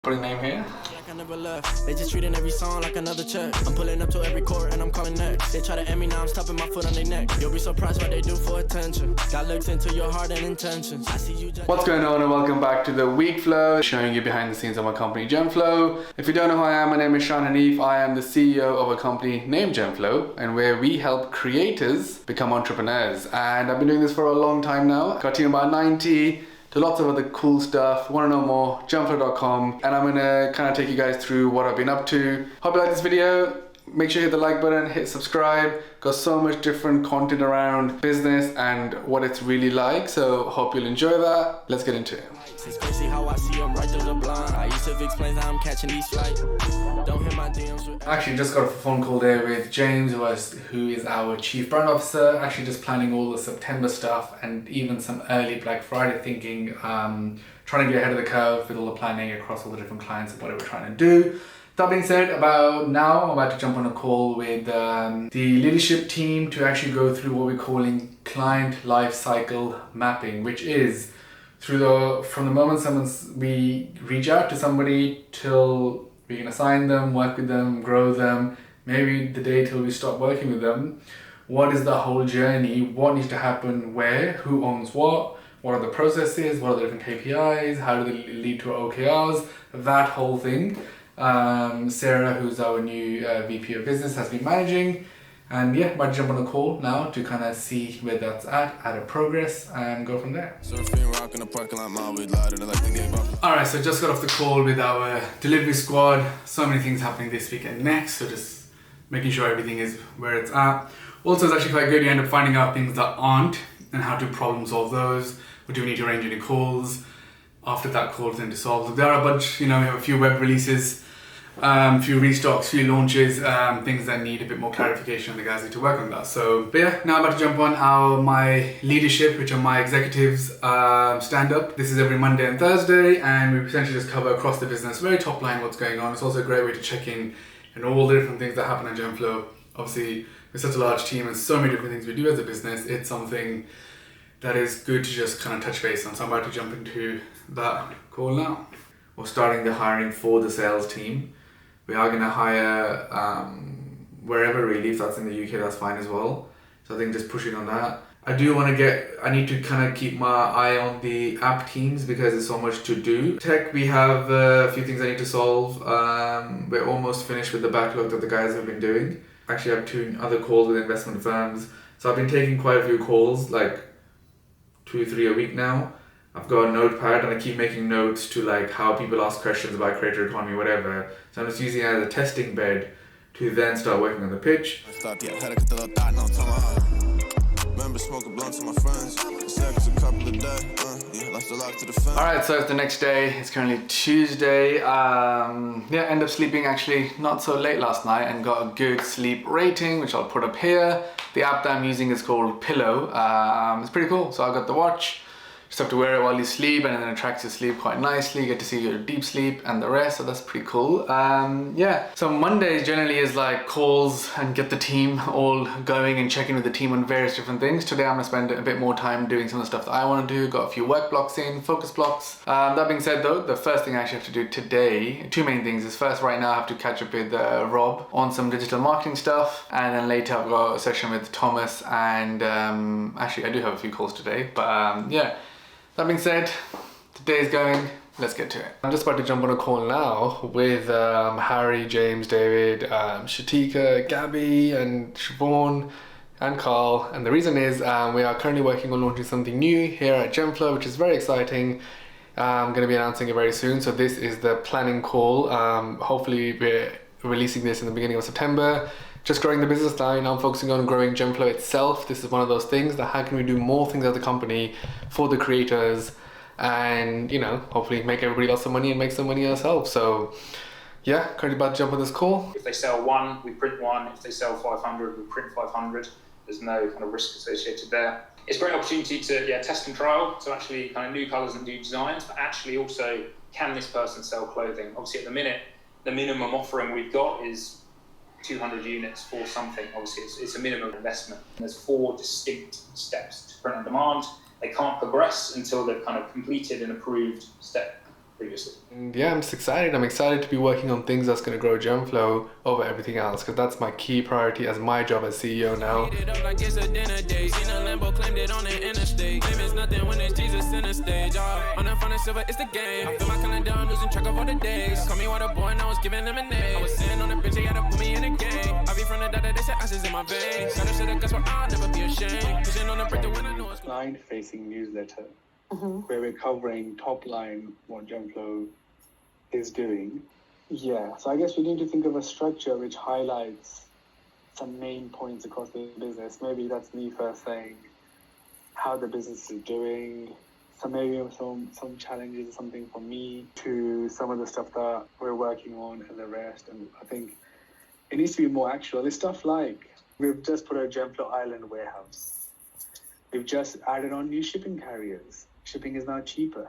Putting name here. Like I never left. They just treating every song like another check. I'm pulling up to every court and I'm calling next. They try to end me, now I'm stopping my foot on their neck. You'll be surprised what they do for attention. God looks into your heart and intentions. I see you. What's going on, and welcome back to the Weekflow, showing you behind the scenes of my company Weekflow. If you don't know who I am, my name is Shan Hanif. I am the CEO of a company named Weekflow, and where we help creators become entrepreneurs. And I've been doing this for a long time now. Got a team about 90. To lots of other cool stuff. Want to know more? Weekflow.com, and I'm gonna kind of take you guys through what I've been up to. Hope you like this video. Make sure you hit the like button, hit subscribe. Got so much different content around business and what it's really like. So hope you'll enjoy that. Let's get into it. It's crazy how I see them right through the blind. I used to explain how I'm catching these flights. Don't hit my DMs. Actually, just got a phone call there with James, who is our Chief Brand Officer. Actually, just planning all the September stuff and even some early Black Friday thinking. Trying to get ahead of the curve with all the planning across all the different clients and what we're trying to do. That being said, I'm about to jump on a call with the leadership team to actually go through what we're calling client life cycle mapping, which is from the moment we reach out to somebody till we can assign them, work with them, grow them, maybe the day till we stop working with them. What is the whole journey? What needs to happen where? Who owns what? What are the processes? What are the different KPIs? How do they lead to OKRs? That whole thing. Sarah, who's our new VP of Business, has been managing. And yeah, might jump on a call now to kind of see where that's at a progress, and go from there. Alright, so just got off the call with our delivery squad. So many things happening this week and next, so just making sure everything is where it's at. Also, it's actually quite good. You end up finding out things that aren't and how to problem solve those. Or do we need to arrange any calls after that call then to solve? So there are a bunch, we have a few web releases, few restocks, few launches, things that need a bit more clarification, and the guys need to work on that. So, but yeah, now I'm about to jump on my leadership, which are my executives, stand up. This is every Monday and Thursday, and we essentially just cover across the business, very top line what's going on. It's also a great way to check in and all the different things that happen at Weekflow. Obviously, with such a large team and so many different things we do as a business, it's something that is good to just kind of touch base on. So I'm about to jump into that call now. We're starting the hiring for the sales team. We are going to hire wherever really. If that's in the UK, that's fine as well. So I think just pushing on that. I need to kind of keep my eye on the app teams because there's so much to do. Tech, we have a few things I need to solve. We're almost finished with the backlog that the guys have been doing. Actually, I have 2 other calls with investment firms. So I've been taking quite a few calls, like 2 or 3 a week now. I've got a notepad and I keep making notes to like how people ask questions about creator economy, whatever. So I'm just using it as a testing bed to then start working on the pitch. Alright, so it's the next day. It's currently Tuesday. End up sleeping actually not so late last night and got a good sleep rating, which I'll put up here. The app that I'm using is called Pillow. It's pretty cool. So I got the watch. Just have to wear it while you sleep, and then it tracks your sleep quite nicely. You get to see your deep sleep and the rest, so that's pretty cool. So Mondays generally is like calls and get the team all going and checking with the team on various different things. Today I'm gonna spend a bit more time doing some of the stuff that I want to do. Got a few work blocks in, focus blocks. That being said though, the first thing I actually have to do today, 2 main things is first, right now I have to catch up with Rob on some digital marketing stuff, and then later I've got a session with Thomas, and actually I do have a few calls today, but yeah. That being said, today's going, let's get to it. I'm just about to jump on a call now with Harry, James, David, Shatika, Gabby, and Siobhan, and Carl. And the reason is we are currently working on launching something new here at Weekflow, which is very exciting. I'm going to be announcing it very soon. So this is the planning call. Hopefully we're releasing this in the beginning of September. Just growing the business line. I'm focusing on growing Weekflow itself. This is one of those things that how can we do more things as a company for the creators, and hopefully make everybody lots of money and make some money ourselves. So yeah, currently about to jump on this call. If they sell 1, we print 1. If they sell 500, we print 500. There's no kind of risk associated there. It's a great opportunity to test and trial, so actually kind of new colours and new designs, but actually also, can this person sell clothing? Obviously at the minute, the minimum offering we've got is 200 units for something. Obviously it's a minimum investment. And there's 4 distinct steps to print on demand. They can't progress until they've kind of completed and approved step previously. And yeah, I'm just excited. I'm excited to be working on things that's going to grow Gemflow over everything else, because that's my key priority as my job as CEO now. Client-facing newsletter where we're covering top line what Gemflow is doing. Yeah, so I guess we need to think of a structure which highlights some main points across the business. Maybe that's me first saying how the business is doing, some challenges or something for me, to some of the stuff that we're working on and the rest. And I think it needs to be more actual. It's stuff like we've just put a Gemflow Island warehouse. We've just added on new shipping carriers. Shipping is now cheaper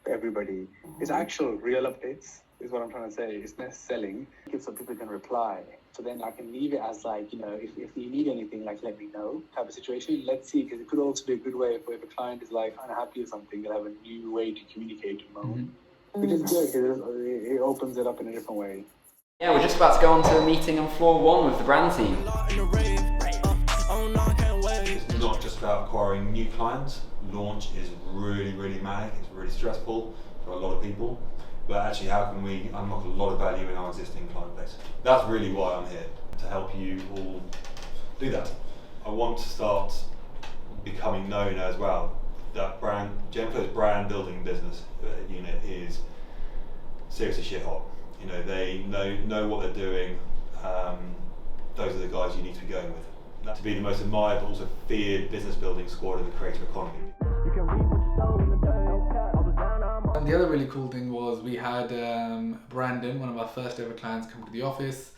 for everybody. It's actual real updates is what I'm trying to say. It's not selling. So people can reply. So then I can leave it as like, you know, if you need anything, like let me know type of situation. Let's see, because it could also be a good way if a client is like unhappy or something, they'll have a new way to communicate to moan. Which is good because it opens it up in a different way. Yeah, we're just about to go on to a meeting on floor 1 with the brand team. It's not just about acquiring new clients. Launch is really, really manic. It's really stressful for a lot of people. But actually, how can we unlock a lot of value in our existing client base? That's really why I'm here, to help you all do that. I want to start becoming known as well. That brand, Gemflow's brand building business unit is seriously shit hot. You know, they know what they're doing. Those are the guys you need to be going with. To be the most admired but also feared business building squad in the creator economy. And the other really cool thing was we had Brandon, one of our first ever clients, come to the office.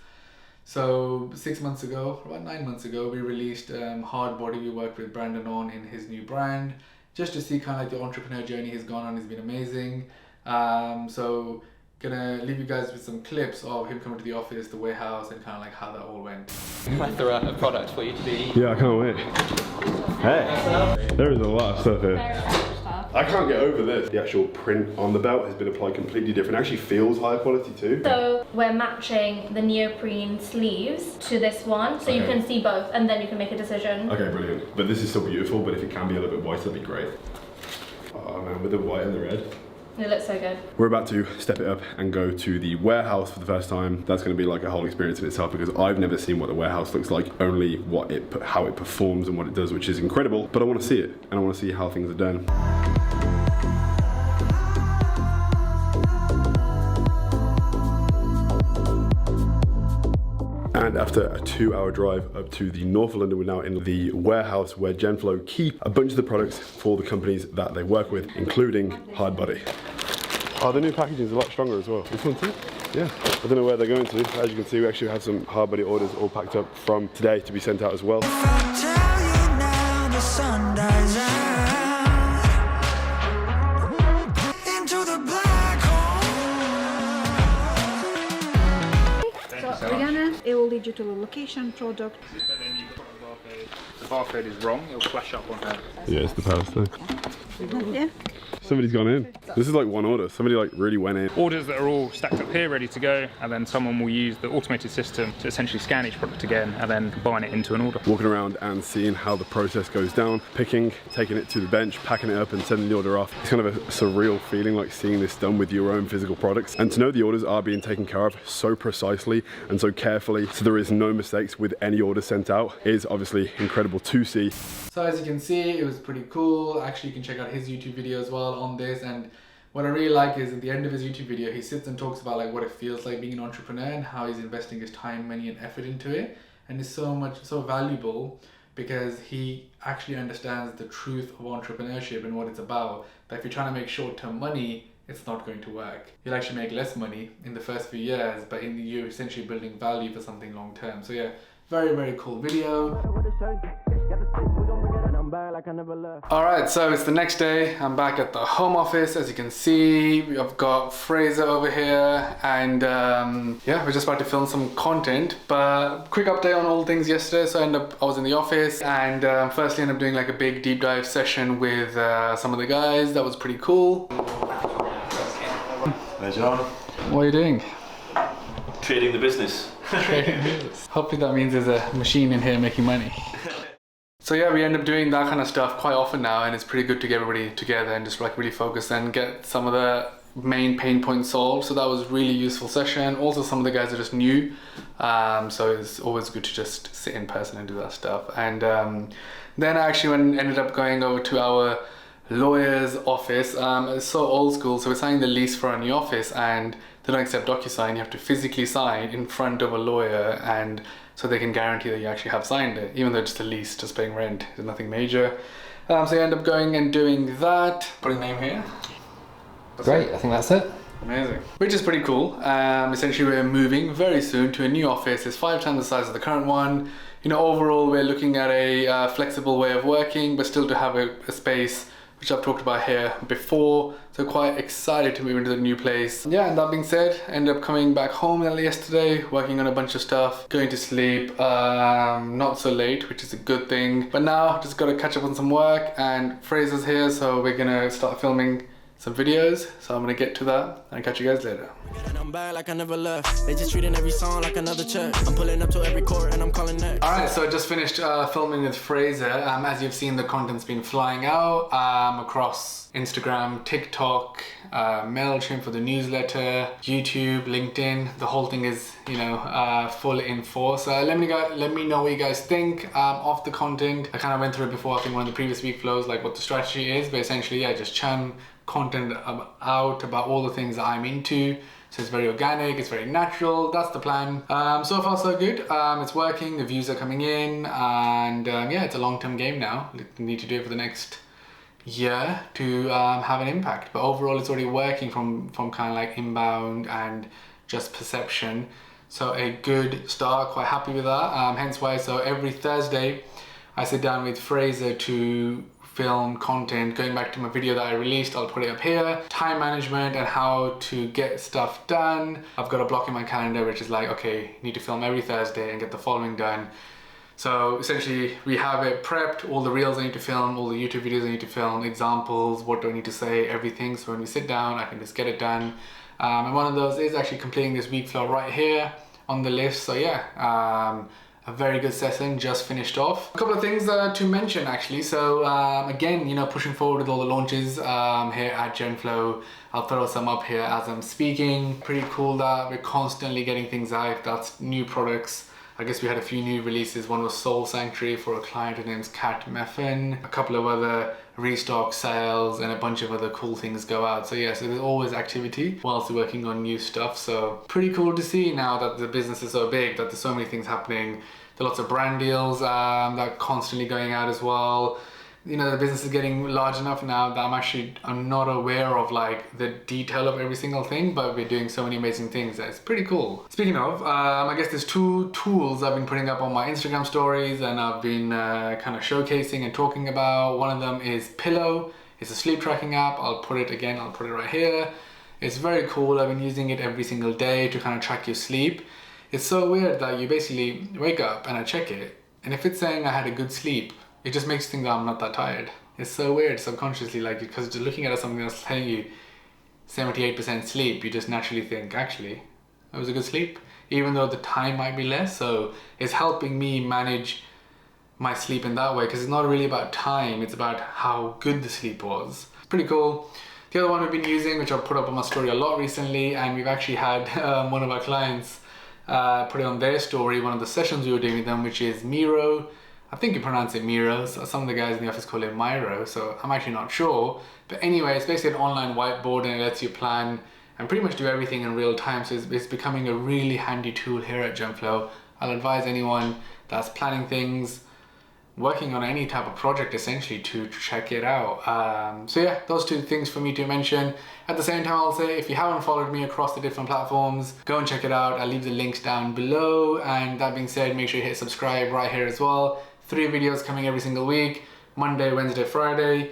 So 6 months ago, about 9 months ago, we released Hard Body. We worked with Brandon on in his new brand, just to see kind of like the entrepreneur journey he's gone on. It's been amazing. So gonna leave you guys with some clips of him coming to the office, the warehouse, and kind of like how that all went. Plethora of products for you to be. Yeah, I can't wait. Hey, there is a lot of stuff here. I can't get over this. The actual print on the belt has been applied completely different. It actually feels higher quality too. So we're matching the neoprene sleeves to this one, so you can see both, and then you can make a decision. Okay, brilliant. But this is still beautiful, but if it can be a little bit white, that'd be great. Oh man, with the white and the red. It looks so good. We're about to step it up and go to the warehouse for the first time. That's going to be like a whole experience in itself, because I've never seen what the warehouse looks like, only how it performs and what it does, which is incredible. But I want to see it, and I want to see how things are done. And after a 2-hour drive up to the north of London, we're now in the warehouse where Gemflow keep a bunch of the products for the companies that they work with, including Hard Body. Oh, the new packaging is a lot stronger as well. This one too? Yeah. I don't know where they're going to. As you can see, we actually have some Hard Body orders all packed up from today to be sent out as well. It will lead you to the location, product. But then you've got the barcode. The barcode is wrong, it'll flash up on her. Yeah, it's the power thing. Yeah. Somebody's gone in. This is like one order. Somebody like really went in. Orders that are all stacked up here, ready to go, and then someone will use the automated system to essentially scan each product again and then combine it into an order. Walking around and seeing how the process goes down, picking, taking it to the bench, packing it up and sending the order off. It's kind of a surreal feeling, like seeing this done with your own physical products. And to know the orders are being taken care of so precisely and so carefully, so there is no mistakes with any order sent out, is obviously incredible to see. So as you can see, it was pretty cool. Actually, you can check out his YouTube video as well on this. And what I really like is at the end of his YouTube video, he sits and talks about like what it feels like being an entrepreneur and how he's investing his time, money and effort into it. And it's so valuable because he actually understands the truth of entrepreneurship and what it's about. That if you're trying to make short-term money, it's not going to work. You'll actually make less money in the first few years, but in the year, essentially building value for something long-term. So yeah, very, very cool video. Alright, so it's the next day. I'm back at the home office. As you can see, I've got Fraser over here, and yeah, we're just about to film some content. But quick update on all things yesterday. So I was in the office, and firstly ended up doing like a big deep dive session with some of the guys. That was pretty cool. Hey John. What are you doing? Trading the business. Hopefully that means there's a machine in here making money. So yeah, we end up doing that kind of stuff quite often now, and it's pretty good to get everybody together and just like really focus and get some of the main pain points solved. So that was really useful session. Also, some of the guys are just new, so it's always good to just sit in person and do that stuff. And then I actually ended up going over to our lawyer's office. It's so old school, so we're signing the lease for our new office, and they don't accept DocuSign. You have to physically sign in front of a lawyer, and so they can guarantee that you actually have signed it, even though it's just a lease, just paying rent. There's nothing major. So you end up going and doing that. Put a name here. Great, I think that's it. Amazing. Which is pretty cool. Essentially we're moving very soon to a new office. It's 5 times the size of the current one. You know, overall we're looking at a flexible way of working, but still to have a space which I've talked about here before. So quite excited to move into the new place. Yeah, and that being said, ended up coming back home yesterday, working on a bunch of stuff, going to sleep, not so late, which is a good thing. But now just got to catch up on some work, and Fraser's here, so we're gonna start filming some videos, so I'm gonna get to that and catch you guys later. I'm back like I never left. They just treating every song like another check. I'm pulling up to every court and I'm calling next. Alright, so I just finished filming with Fraser. As you've seen, the content's been flying out across Instagram, TikTok, MailChimp for the newsletter, YouTube, LinkedIn. The whole thing is, you know, full in force. Let me know what you guys think of the content. I kind of went through it before, I think one of the previous Weekflows, like what the strategy is, but essentially, yeah, just churn content out about all the things that I'm into. So it's very organic, it's very natural, that's the plan. So far so good, it's working, the views are coming in, and yeah, it's a long-term game now. We need to do it for the next year to have an impact. But overall it's already working from kind of like inbound and just perception. So a good start, quite happy with that. Hence why, so every Thursday I sit down with Fraser to film content. Going back to my video that I released, I'll put it up here. Time management and how to get stuff done. I've got a block in my calendar which is like, okay, need to film every Thursday and get the following done. So essentially we have it prepped, all the reels I need to film, all the YouTube videos I need to film, examples, what do I need to say, everything. So when we sit down, I can just get it done. And one of those is actually completing this Weekflow right here on the list. So yeah, a very good session just finished off. A couple of things to mention actually. So again, you know, pushing forward with all the launches here at GenFlow. I'll throw some up here as I'm speaking. Pretty cool that we're constantly getting things out. That's new products. I guess we had a few new releases. One was Soul Sanctuary for a client who name's Kat Meffin. A couple of other restock sales and a bunch of other cool things go out. So yeah, so there's always activity whilst we're working on new stuff. So pretty cool to see now that the business is so big, that there's so many things happening. There are lots of brand deals that are constantly going out as well. You know, the business is getting large enough now that I'm not aware of like the detail of every single thing, but we're doing so many amazing things that it's pretty cool. Speaking of, I guess there's 2 tools I've been putting up on my Instagram stories and I've been kind of showcasing and talking about. One of them is Pillow. It's a sleep tracking app. I'll put it right here. It's very cool. I've been using it every single day to kind of track your sleep. It's so weird that you basically wake up and I check it, and if it's saying I had a good sleep, it just makes you think that I'm not that tired. It's so weird subconsciously, like, because just looking at something that's telling you 78% sleep, you just naturally think, actually, that was a good sleep, even though the time might be less. So it's helping me manage my sleep in that way, because it's not really about time, it's about how good the sleep was. It's pretty cool. The other one we've been using, which I've put up on my story a lot recently, and we've actually had one of our clients put it on their story, one of the sessions we were doing with them, which is Miro. I think you pronounce it Miro. So some of the guys in the office call it Miro, so I'm actually not sure. But anyway, it's basically an online whiteboard and it lets you plan and pretty much do everything in real time. So it's becoming a really handy tool here at GenFlow. I'll advise anyone that's planning things, working on any type of project essentially, to check it out. So yeah, those 2 things for me to mention. At the same time, I'll say if you haven't followed me across the different platforms, go and check it out. I'll leave the links down below. And that being said, make sure you hit subscribe right here as well. 3 videos coming every single week, Monday, Wednesday, Friday.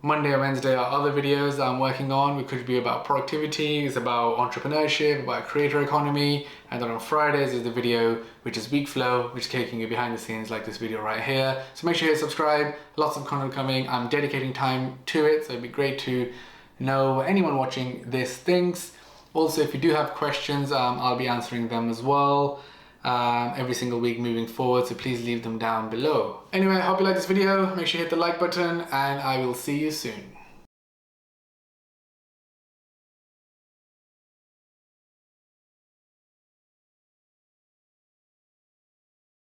Monday and Wednesday are other videos that I'm working on. It could be about productivity, it's about entrepreneurship, about creator economy. And then on Fridays is the video, which is Weekflow, which is taking you behind the scenes like this video right here. So make sure you subscribe, lots of content coming. I'm dedicating time to it, so it'd be great to know what anyone watching this thinks. Also, if you do have questions, I'll be answering them as well every single week moving forward, so please leave them down below. Anyway, I hope you like this video. Make sure you hit the like button, and I will see you soon.